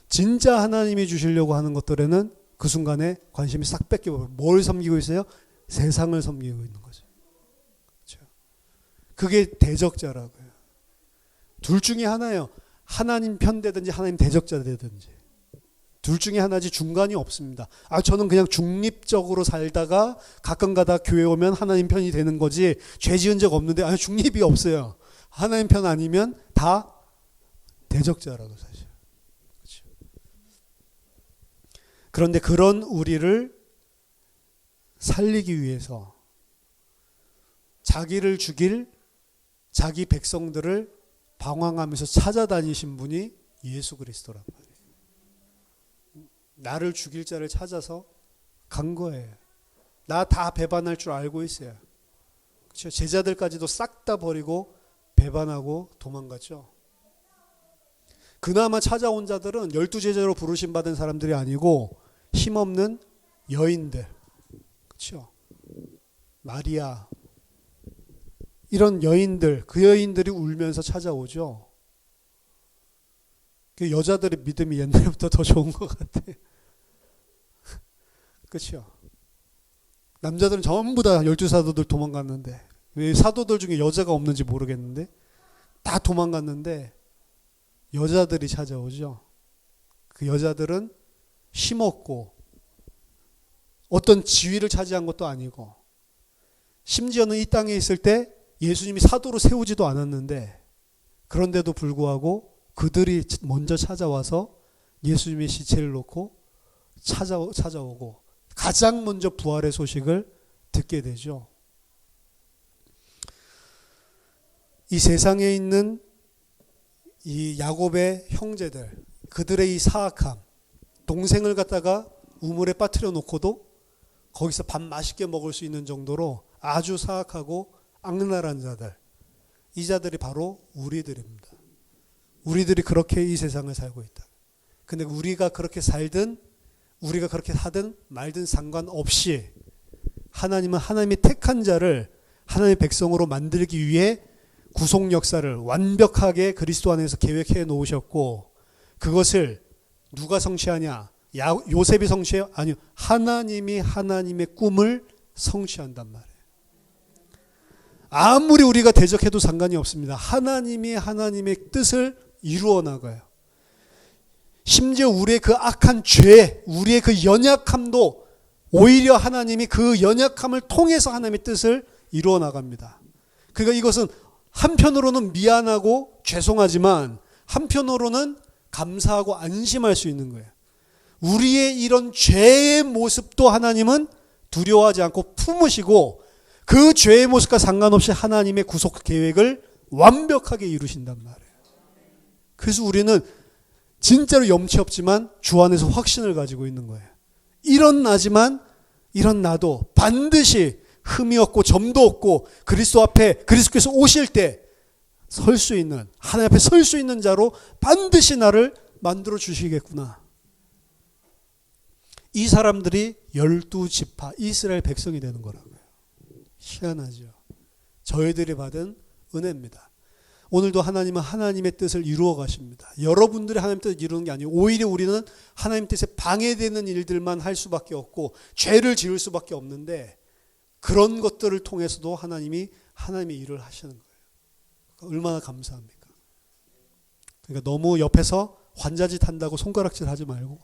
진짜 하나님이 주시려고 하는 것들에는 그 순간에 관심이 싹 뺏겨버려요. 뭘 섬기고 있어요? 세상을 섬기고 있는 거죠. 그렇죠? 그게 대적자라고요. 둘 중에 하나예요. 하나님 편 되든지 하나님 대적자 되든지. 둘 중에 하나지 중간이 없습니다. 저는 그냥 중립적으로 살다가 가끔 가다 교회 오면 하나님 편이 되는 거지 죄 지은 적 없는데 중립이 없어요. 하나님 편 아니면 다 대적자라고 사실. 그렇죠. 그런데 그런 우리를 살리기 위해서 자기를 죽일 자기 백성들을 방황하면서 찾아다니신 분이 예수 그리스도란 말이에요. 나를 죽일 자를 찾아서 간 거예요. 나 다 배반할 줄 알고 있어요. 그렇죠? 제자들까지도 싹 다 버리고 배반하고 도망갔죠. 그나마 찾아온 자들은 12제자로 부르심 받은 사람들이 아니고 힘없는 여인들, 그렇죠? 마리아, 이런 여인들, 그 여인들이 울면서 찾아오죠. 그 여자들의 믿음이 옛날부터 더 좋은 것 같아. 그렇죠? 남자들은 전부 다 12사도들 도망갔는데, 왜 사도들 중에 여자가 없는지 모르겠는데 다 도망갔는데 여자들이 찾아오죠. 그 여자들은 힘없고 어떤 지위를 차지한 것도 아니고, 심지어는 이 땅에 있을 때 예수님이 사도로 세우지도 않았는데, 그런데도 불구하고 그들이 먼저 찾아와서 예수님의 시체를 놓고 찾아오고 가장 먼저 부활의 소식을 듣게 되죠. 이 세상에 있는 이 야곱의 형제들, 그들의 이 사악함, 동생을 갖다가 우물에 빠뜨려 놓고도 거기서 밥 맛있게 먹을 수 있는 정도로 아주 사악하고 악랄한 자들, 이 자들이 바로 우리들입니다. 우리들이 그렇게 이 세상을 살고 있다. 근데 우리가 그렇게 살든 우리가 그렇게 하든 말든 상관없이 하나님은 하나님의 택한 자를 하나님의 백성으로 만들기 위해 구속 역사를 완벽하게 그리스도 안에서 계획해 놓으셨고, 그것을 누가 성취하냐? 요셉이 성취해요? 아니요. 하나님이 하나님의 꿈을 성취한단 말이에요. 아무리 우리가 대적해도 상관이 없습니다. 하나님이 하나님의 뜻을 이루어 나가요. 심지어 우리의 그 악한 죄, 우리의 그 연약함도 오히려 하나님이 그 연약함을 통해서 하나님의 뜻을 이루어 나갑니다. 그러니까 이것은 한편으로는 미안하고 죄송하지만 한편으로는 감사하고 안심할 수 있는 거예요. 우리의 이런 죄의 모습도 하나님은 두려워하지 않고 품으시고, 그 죄의 모습과 상관없이 하나님의 구속 계획을 완벽하게 이루신단 말이에요. 그래서 우리는 진짜로 염치 없지만 주 안에서 확신을 가지고 있는 거예요. 이런 나도 반드시 흠이 없고 점도 없고 그리스도 앞에, 그리스도께서 오실 때 설 수 있는, 하나님 앞에 설 수 있는 자로 반드시 나를 만들어 주시겠구나. 이 사람들이 12지파 이스라엘 백성이 되는 거라고요. 희한하죠. 저희들이 받은 은혜입니다. 오늘도 하나님은 하나님의 뜻을 이루어 가십니다. 여러분들이 하나님의 뜻을 이루는 게 아니고 오히려 우리는 하나님 뜻에 방해되는 일들만 할 수밖에 없고 죄를 지을 수밖에 없는데, 그런 것들을 통해서도 하나님이 하나님의 일을 하시는 거예요. 얼마나 감사합니까? 그러니까 너무 옆에서 환자짓 한다고 손가락질 하지 말고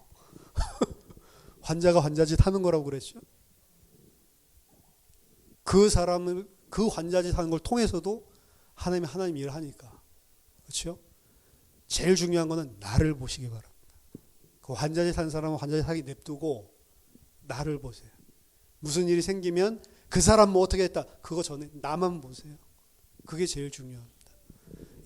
환자가 환자짓 하는 거라고 그랬죠. 그 사람을, 그 환자짓 하는 걸 통해서도 하나님이 하나님 일을 하니까. 그렇죠? 제일 중요한 거는 나를 보시기 바랍니다. 그 환자짓 하는 사람은 환자짓 하기 냅두고 나를 보세요. 무슨 일이 생기면 그 사람 뭐 어떻게 했다, 그거 전에 나만 보세요. 그게 제일 중요합니다.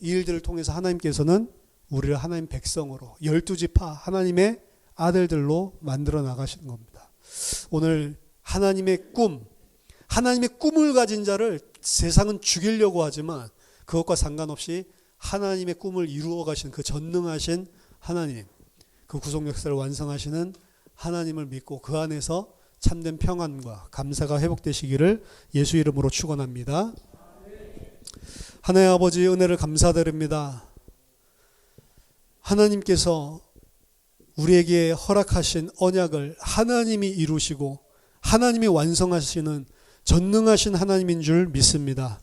이 일들을 통해서 하나님께서는 우리를 하나님 백성으로 12지파 하나님의 아들들로 만들어 나가시는 겁니다. 오늘 하나님의 꿈, 하나님의 꿈을 가진 자를 세상은 죽이려고 하지만 그것과 상관없이 하나님의 꿈을 이루어 가신 그 전능하신 하나님, 그 구속 역사를 완성하시는 하나님을 믿고 그 안에서 참된 평안과 감사가 회복되시기를 예수 이름으로 축원합니다. 하나님 아버지, 은혜를 감사드립니다. 하나님께서 우리에게 허락하신 언약을 하나님이 이루시고 하나님이 완성하시는 전능하신 하나님인 줄 믿습니다.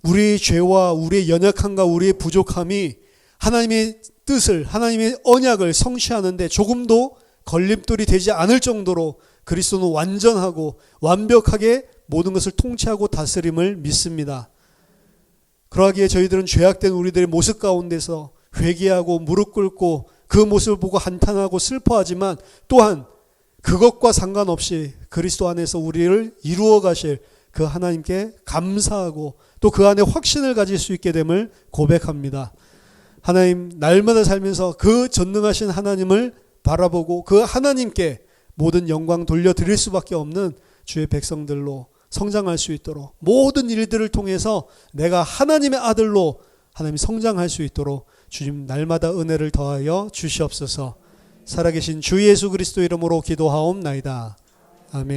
우리의 죄와 우리의 연약함과 우리의 부족함이 하나님의 뜻을, 하나님의 언약을 성취하는데 조금도 걸림돌이 되지 않을 정도로 그리스도는 완전하고 완벽하게 모든 것을 통치하고 다스림을 믿습니다. 그러하기에 저희들은 죄악된 우리들의 모습 가운데서 회개하고 무릎 꿇고 그 모습을 보고 한탄하고 슬퍼하지만 또한 그것과 상관없이 그리스도 안에서 우리를 이루어 가실 그 하나님께 감사하고 또 그 안에 확신을 가질 수 있게 됨을 고백합니다. 하나님, 날마다 살면서 그 전능하신 하나님을 바라보고 그 하나님께 모든 영광 돌려드릴 수밖에 없는 주의 백성들로 성장할 수 있도록, 모든 일들을 통해서 내가 하나님의 아들로 하나님이 성장할 수 있도록 주님 날마다 은혜를 더하여 주시옵소서. 살아계신 주 예수 그리스도 이름으로 기도하옵나이다. 아멘.